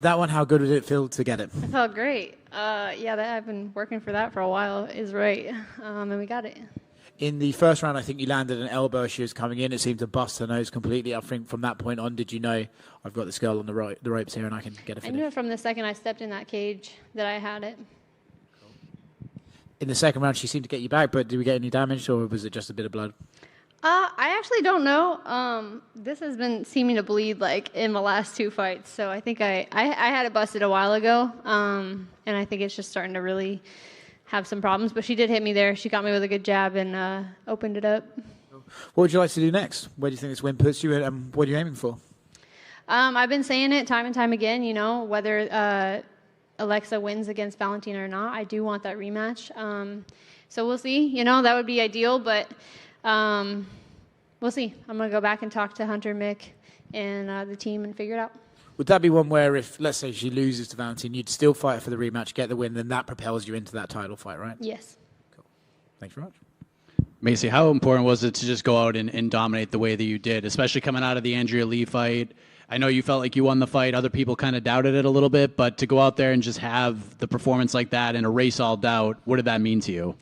That one, how good did it feel to get it? It felt great. Yeah, I've been working for that for a while, is right. And we got it. In the first round, I think you landed an elbow as she was coming in. It seemed to bust her nose completely. I think from that point on, did you know I've got this girl on the ropes here and I can get a I finish? knew it from the second I stepped in that cage that I had it. In the second round, she seemed to get you back, but did we get any damage or was it just a bit of blood? I actually don't know. This has been seeming to bleed like in the last two fights, so I think I had it busted a while ago, and I think it's just starting to really have some problems. But she did hit me there. She got me with a good jab and opened it up. What would you like to do next? Where do you think this win puts you, and what are you aiming for? I've been saying it time and time again. You know, whether Alexa wins against Valentina or not, I do want that rematch. So we'll see. You know, that would be ideal, but. We'll see. I'm going to go back and talk to Hunter, Mick, and the team and figure it out. Would that be one where if, let's say, she loses to Valentin, you'd still fight for the rematch, get the win, then that propels you into that title fight, right? Yes. Cool. Thanks very much. Macy, how important was it to just go out and dominate the way that you did, especially coming out of the Andrea Lee fight? I know you felt like you won the fight. Other people kind of doubted it a little bit, but to go out there and just have the performance like that and erase all doubt, what did that mean to you?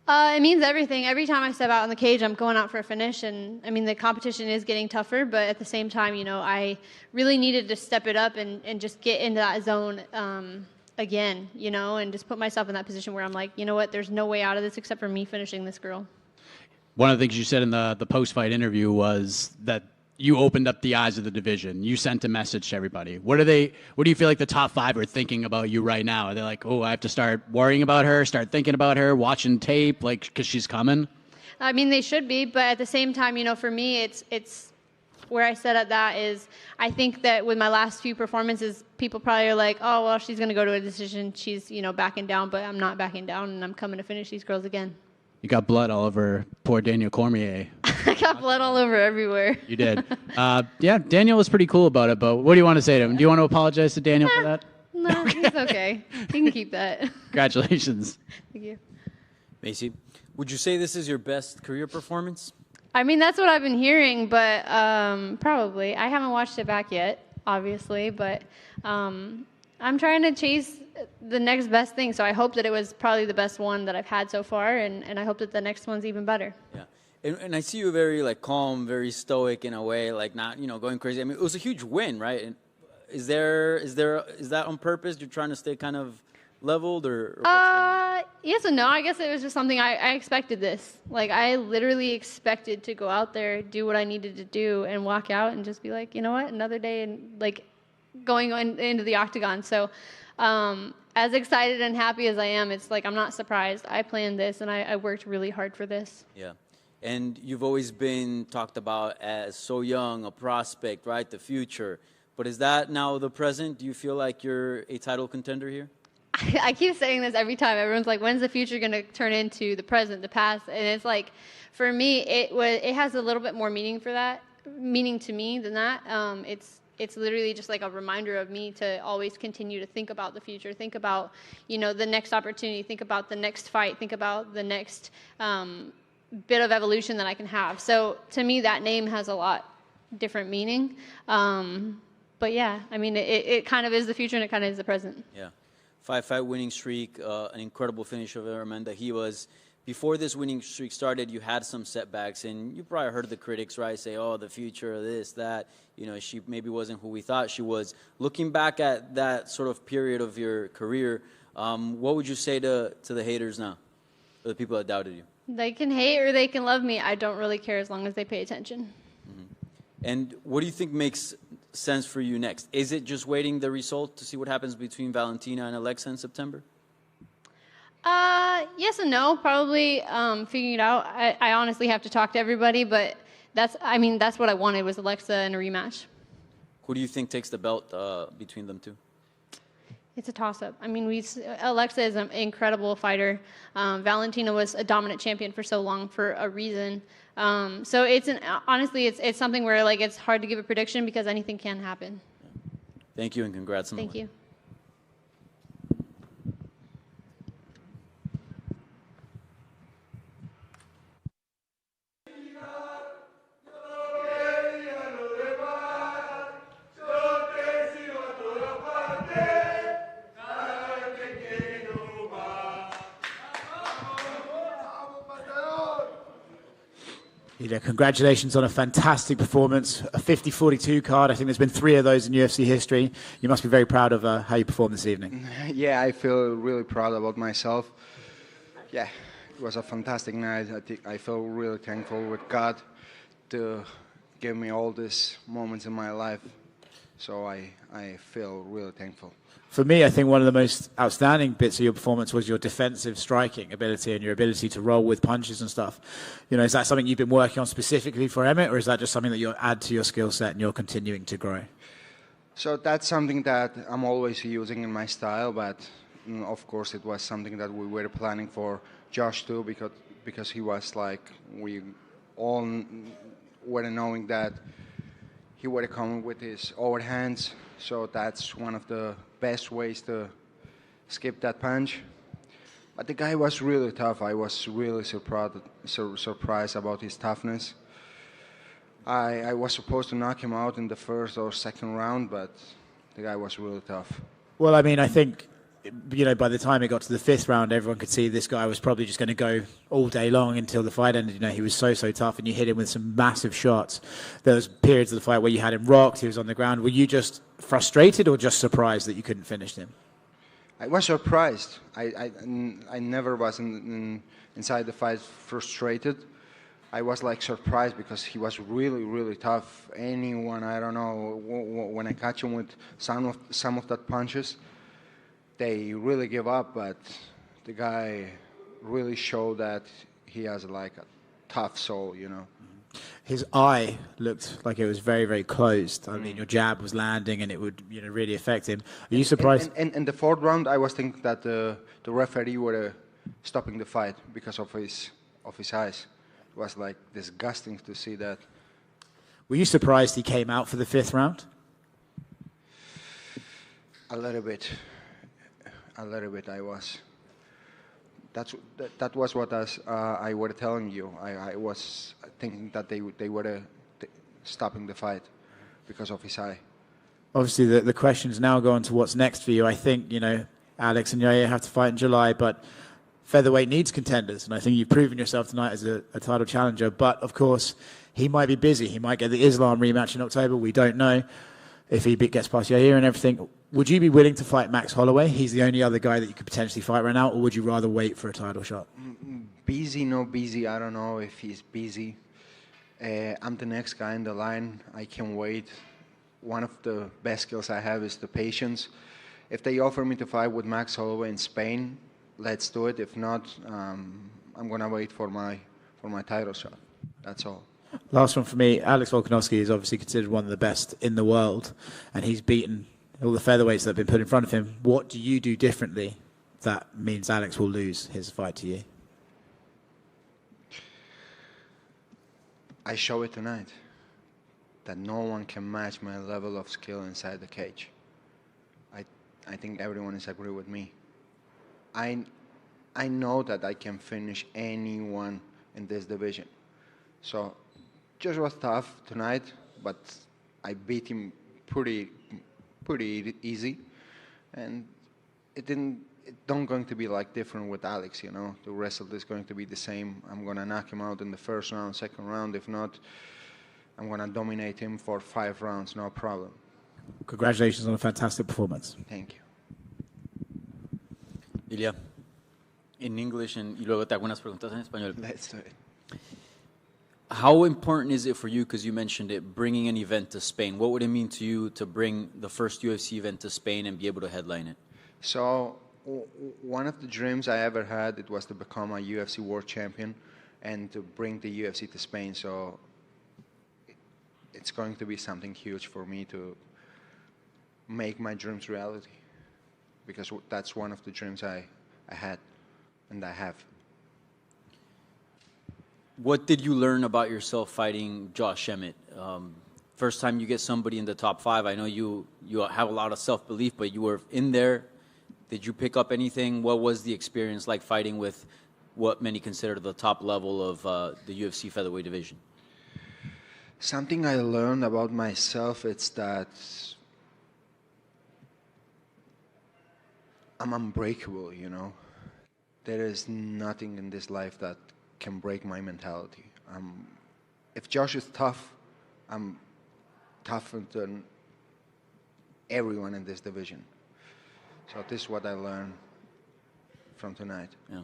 It means everything. Every time I step out in the cage, I'm going out for a finish. And, I mean, the competition is getting tougher, but at the same time, you know, I really needed to step it up and just get into that zone again, you know, and just put myself in that position where I'm like, you know what, there's no way out of this except for me finishing this girl. One of the things you said in the post-fight interview was that you opened up the eyes of the division. You sent a message to everybody. What do you feel like the top five are thinking about you right now? Are they like, oh, I have to start worrying about her, start thinking about her, watching tape, like, because she's coming? I mean, they should be, but at the same time, you know, for me, it's where I said at that is I think that with my last few performances, people probably are like, oh, well, she's going to go to a decision. She's, you know, backing down, but I'm not backing down, and I'm coming to finish these girls again. You got blood all over poor Daniel Cormier. I got blood all over everywhere. You did. Yeah, Daniel was pretty cool about it, but what do you want to say to him? Do you want to apologize to Daniel for that? No, he's okay. He can keep that. Congratulations. Thank you. Macy, would you say this is your best career performance? I mean, that's what I've been hearing, but probably. I haven't watched it back yet, obviously, but I'm trying to chase the next best thing, so I hope that it was probably the best one that I've had so far, and I hope that the next one's even better. Yeah. And I see you very like calm, very stoic in a way, like not, you know, going crazy. I mean, it was a huge win, right? And is that on purpose? You're trying to stay kind of leveled or yes and no. I guess it was just something I expected this. Like, I literally expected to go out there, do what I needed to do, and walk out and just be like, you know what, another day, and like going into the octagon. So as excited and happy as I am, it's like I'm not surprised. I planned this, and I worked really hard for this. Yeah. And you've always been talked about as so young, a prospect, right? The future. But is that now the present? Do you feel like you're a title contender here? I keep saying this every time. Everyone's like, when's the future going to turn into the present, the past? And it's like, for me, it has a little bit more meaning to me than that. It's literally just like a reminder of me to always continue to think about the future, think about, you know, the next opportunity, think about the next fight, think about the next bit of evolution that I can have. So to me, that name has a lot different meaning. But yeah, I mean, it kind of is the future and it kind of is the present. Yeah. 5-fight winning streak, an incredible finish of Amanda. Before this winning streak started, you had some setbacks, and you probably heard the critics, right, say, oh, the future, this, that, you know, she maybe wasn't who we thought she was. Looking back at that sort of period of your career, what would you say to the haters now, or the people that doubted you? They can hate or they can love me. I don't really care as long as they pay attention. Mm-hmm. And what do you think makes sense for you next? Is it just waiting the result to see what happens between Valentina and Alexa in September? Yes and no. Probably figuring it out. I honestly have to talk to everybody, but that's what I wanted was Alexa and a rematch. Who do you think takes the belt between them two? It's a toss-up. I mean, Alexa is an incredible fighter. Valentina was a dominant champion for so long for a reason. So honestly, it's something where like it's hard to give a prediction because anything can happen. Thank you and congrats on the win. Thank you. Ilya, congratulations on a fantastic performance, a 50-42 card. I think there's been 3 of those in UFC history. You must be very proud of how you performed this evening. Yeah, I feel really proud about myself. Yeah, it was a fantastic night. I feel really thankful with God to give me all these moments in my life. So I feel really thankful. For me, I think one of the most outstanding bits of your performance was your defensive striking ability and your ability to roll with punches and stuff. You know, is that something you've been working on specifically for Emmett, or is that just something that you'll add to your skill set and you're continuing to grow? So that's something that I'm always using in my style, but of course it was something that we were planning for Josh too, because he was like, we all were knowing that he would come with his overhands, so that's one of the best ways to skip that punch. But the guy was really tough. I was really surprised about his toughness. I was supposed to knock him out in the first or second round, but the guy was really tough. Well, I mean, I think, you know, by the time it got to the 5th round, everyone could see this guy was probably just going to go all day long until the fight ended. You know, he was so tough, and you hit him with some massive shots. There was periods of the fight where you had him rocked, he was on the ground. Were you just frustrated or just surprised that you couldn't finish him? I was surprised. I never was inside the fight frustrated. I was like surprised because he was really tough. Anyone, I don't know, when I catch him with some of that punches, they really give up, but the guy really showed that he has like a tough soul, you know. His eye looked like it was very closed. I mean, your jab was landing and it would, you know, really affect him. Are you surprised? And in the 4th round, I was thinking that the referee were stopping the fight because of his eyes. It was like disgusting to see that. Were you surprised he came out for the 5th round? A little bit I was. That was what I were telling you. I was thinking that they were stopping the fight because of his eye. Obviously, the questions now go on to what's next for you. I think, you know, Alex and Yair have to fight in July, but featherweight needs contenders, and I think you've proven yourself tonight as a title challenger. But, of course, he might be busy. He might get the Islam rematch in October. We don't know if he gets past Yair and everything. Would you be willing to fight Max Holloway? He's the only other guy that you could potentially fight right now, or would you rather wait for a title shot? Busy, no busy. I don't know if he's busy. I'm the next guy in the line. I can wait. One of the best skills I have is the patience. If they offer me to fight with Max Holloway in Spain, let's do it. If not, I'm gonna wait for my title shot. That's all. Last one for me. Alex Volkanovski is obviously considered one of the best in the world, and he's beaten all the featherweights that have been put in front of him. What do you do differently that means Alex will lose his fight to you? I show it tonight that no one can match my level of skill inside the cage. I think everyone is agree with me. I know that I can finish anyone in this division. So just was tough tonight, but I beat him pretty easy, and it don't going to be like different with Alex, you know. The result is going to be the same. I'm gonna knock him out in the 1st round, 2nd round. If not, I'm gonna dominate him for 5 rounds, no problem. Congratulations on a fantastic performance. Thank you. Ilya, in English, and y luego te hago unas preguntas en español. Let's do it. How important is it for you, because you mentioned it, bringing an event to Spain? What would it mean to you to bring the first UFC event to Spain and be able to headline it? So one of the dreams I ever had, it was to become a UFC world champion and to bring the UFC to Spain. So it's going to be something huge for me to make my dreams reality, because that's one of the dreams I had and I have. What did you learn about yourself fighting Josh Emmett? First time you get somebody in the top 5, I know you have a lot of self-belief, but you were in there. Did you pick up anything? What was the experience like fighting with what many consider the top level of the UFC featherweight division? Something I learned about myself is that I'm unbreakable, you know. There is nothing in this life that can break my mentality. if Josh is tough, I'm tougher than everyone in this division. So this is what I learned from tonight. Yeah.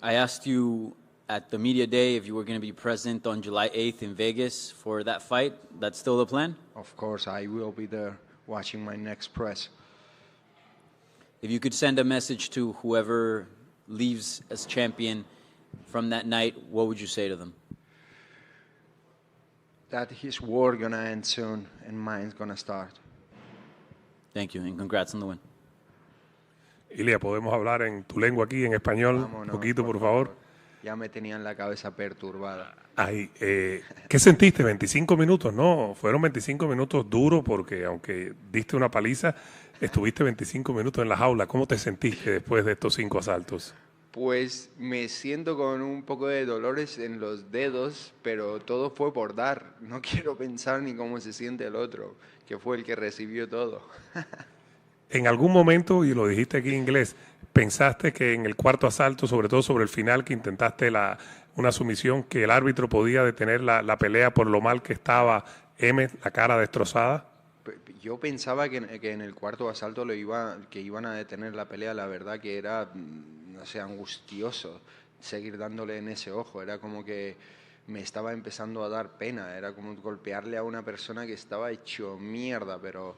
I asked you at the media day if you were going to be present on July 8th in Vegas for that fight. That's still the plan? Of course, I will be there watching my next press. If you could send a message to whoever leaves as champion from that night, what would you say to them? That his war gonna end soon and mine's gonna start. Thank you, and congrats on the win. Ilia, ¿podemos hablar en tu lengua aquí, en español? Un poquito, por favor. Ya me tenían la cabeza perturbada. Ay, ¿qué sentiste? 25 minutos, ¿no? Fueron 25 minutos duros porque aunque diste una paliza, estuviste 25 minutos en la jaula. ¿Cómo te sentiste después de estos 5 asaltos? Pues me siento con un poco de dolores en los dedos, pero todo fue por dar. No quiero pensar ni cómo se siente el otro, que fue el que recibió todo. En algún momento, y lo dijiste aquí en inglés, pensaste que en el cuarto asalto, sobre todo sobre el final, que intentaste una sumisión, que el árbitro podía detener la pelea por lo mal que estaba Emmett, la cara destrozada. Yo pensaba que en el cuarto asalto que iban a detener la pelea. La verdad que era, no sé, angustioso seguir dándole en ese ojo. Era como que me estaba empezando a dar pena. Era como golpearle a una persona que estaba hecho mierda, pero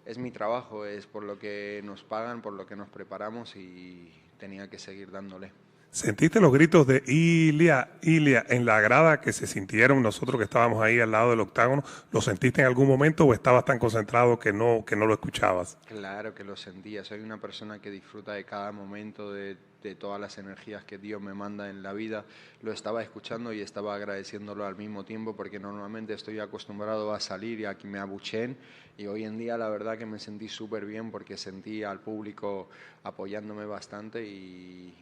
es mi trabajo, es por lo que nos pagan, por lo que nos preparamos y tenía que seguir dándole. ¿Sentiste los gritos de Ilia, Ilia en la grada que se sintieron nosotros que estábamos ahí al lado del octágono? ¿Lo sentiste en algún momento o estabas tan concentrado que no lo escuchabas? Claro que lo sentía. Soy una persona que disfruta de cada momento, de todas las energías que Dios me manda en la vida. Lo estaba escuchando y estaba agradeciéndolo al mismo tiempo porque normalmente estoy acostumbrado a salir y a que me abucheen. Y hoy en día la verdad que me sentí súper bien porque sentí al público apoyándome bastante y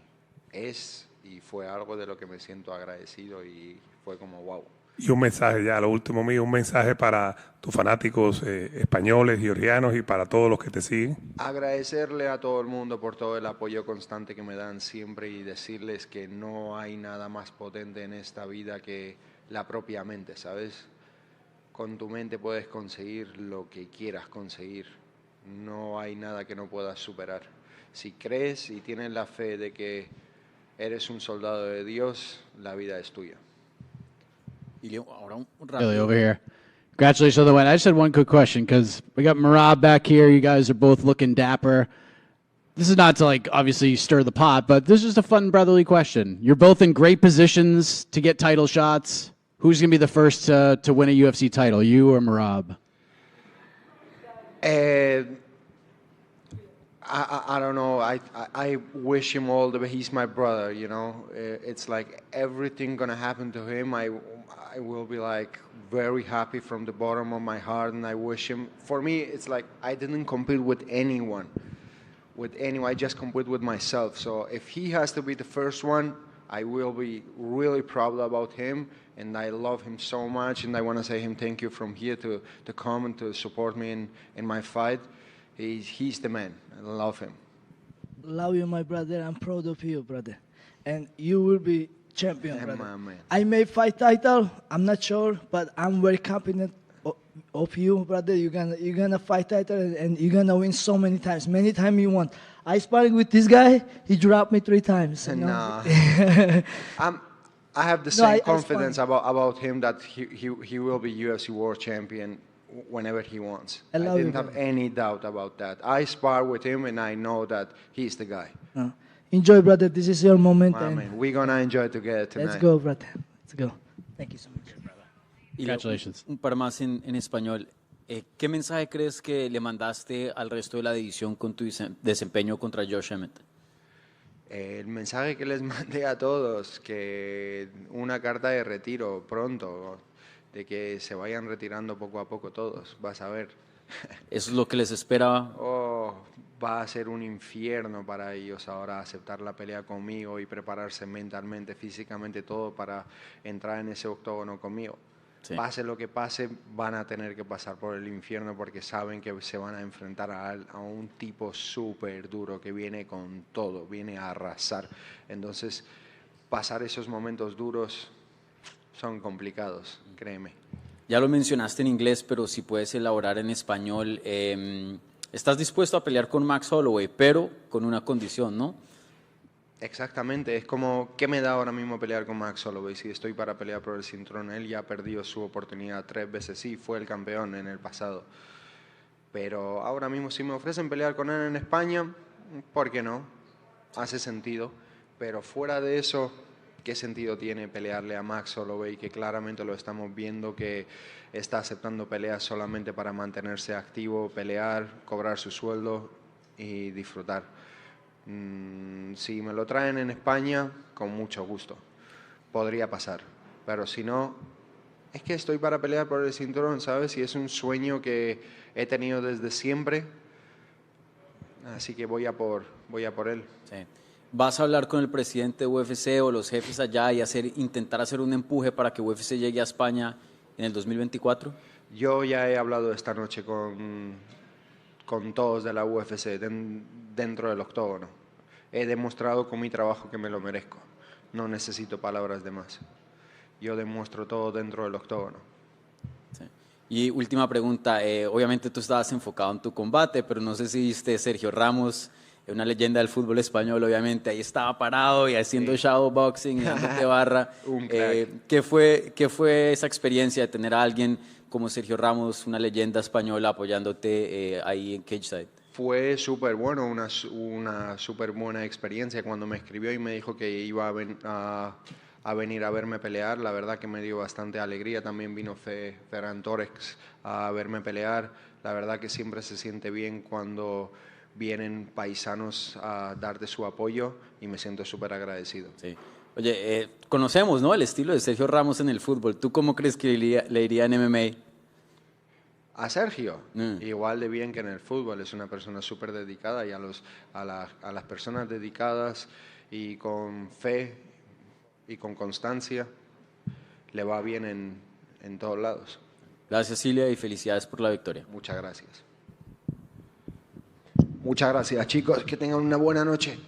fue algo de lo que me siento agradecido y fue como wow. Y un mensaje ya, lo último mío, un mensaje para tus fanáticos españoles, georgianos y para todos los que te siguen. Agradecerle a todo el mundo por todo el apoyo constante que me dan siempre y decirles que no hay nada más potente en esta vida que la propia mente, ¿sabes? Con tu mente puedes conseguir lo que quieras conseguir. No hay nada que no puedas superar. Si crees y tienes la fe de que eres un soldado de Dios, la vida es tuya. Really over here. Congratulations on the win. I just had one quick question because we got Merab back here. You guys are both looking dapper. This is not to obviously stir the pot, but this is just a fun brotherly question. You're both in great positions to get title shots. Who's going to be the first to win a UFC title, you or Merab? I don't know. I wish him all the best. He's my brother, you know. It's like everything gonna happen to him. I will be very happy from the bottom of my heart, and I wish him. For me, it's like I didn't compete with anyone. I just compete with myself. So if he has to be the first one, I will be really proud about him, and I love him so much, and I want to say him thank you from here to come and to support me in my fight. He's the man. I love him. Love you, my brother. I'm proud of you, brother. And you will be champion, Yeah, brother. my man. I may fight title. I'm not sure, but I'm very confident of you, brother. You're gonna fight title and you're gonna win so many times you want. I sparring with this guy. He dropped me 3 times. You know? No. I have the same confidence about him that he will be UFC World Champion whenever he wants. I didn't have any doubt about that. I spar with him and I know that he's the guy. Enjoy, brother. This is your moment. We're gonna enjoy together tonight. Let's go, brother. Let's go. Thank you so much. Congratulations. Un par más en español. ¿Qué mensaje crees que le mandaste al resto de la división con tu desempeño contra Josh Emmett? El mensaje que les mandé a todos, que una carta de retiro pronto, de que se vayan retirando poco a poco todos, vas a ver. ¿Eso es lo que les espera? Oh, va a ser un infierno para ellos ahora aceptar la pelea conmigo y prepararse mentalmente, físicamente, todo para entrar en ese octógono conmigo. Sí. Pase lo que pase, van a tener que pasar por el infierno porque saben que se van a enfrentar a un tipo súper duro que viene con todo, viene a arrasar. Entonces, pasar esos momentos duros son complicados, créeme. Ya lo mencionaste en inglés, pero si puedes elaborar en español. Estás dispuesto a pelear con Max Holloway, pero con una condición, ¿no? Exactamente, es como, ¿qué me da ahora mismo pelear con Max Holloway? Si estoy para pelear por el cinturón, él ya ha perdido su oportunidad 3 veces, sí, fue el campeón en el pasado. Pero ahora mismo si me ofrecen pelear con él en España, ¿por qué no? Hace sentido. Pero fuera de eso, ¿qué sentido tiene pelearle a Max Holloway? Que claramente lo estamos viendo que está aceptando peleas solamente para mantenerse activo, pelear, cobrar su sueldo y disfrutar. Si me lo traen en España, con mucho gusto. Podría pasar. Pero si no, es que estoy para pelear por el cinturón, ¿sabes? Y es un sueño que he tenido desde siempre. Así que voy a por él. Sí. ¿Vas a hablar con el presidente de UFC o los jefes allá y intentar hacer un empuje para que UFC llegue a España en el 2024? Yo ya he hablado esta noche con todos de la UFC dentro del octógono. He demostrado con mi trabajo que me lo merezco. No necesito palabras de más. Yo demuestro todo dentro del octógono. Sí. Y última pregunta, obviamente tú estabas enfocado en tu combate, pero no sé si viste Sergio Ramos, una leyenda del fútbol español, obviamente, ahí estaba parado y haciendo shadowboxing y dándote barra. Un crack. ¿Qué fue esa experiencia de tener a alguien como Sergio Ramos, una leyenda española, apoyándote ahí en Cageside? Fue súper bueno, una súper buena experiencia cuando me escribió y me dijo que iba a venir a verme pelear. La verdad que me dio bastante alegría. También vino Ferran Torres a verme pelear. La verdad que siempre se siente bien cuando vienen paisanos a darte su apoyo y me siento súper agradecido. Sí. Oye, conocemos, ¿no?, el estilo de Sergio Ramos en el fútbol. ¿Tú cómo crees que le iría en MMA? A Sergio, igual de bien que en el fútbol, es una persona súper dedicada y a las personas dedicadas y con fe y con constancia le va bien en todos lados. Gracias, Cilia, y felicidades por la victoria. Muchas gracias. Muchas gracias, chicos. Que tengan una buena noche.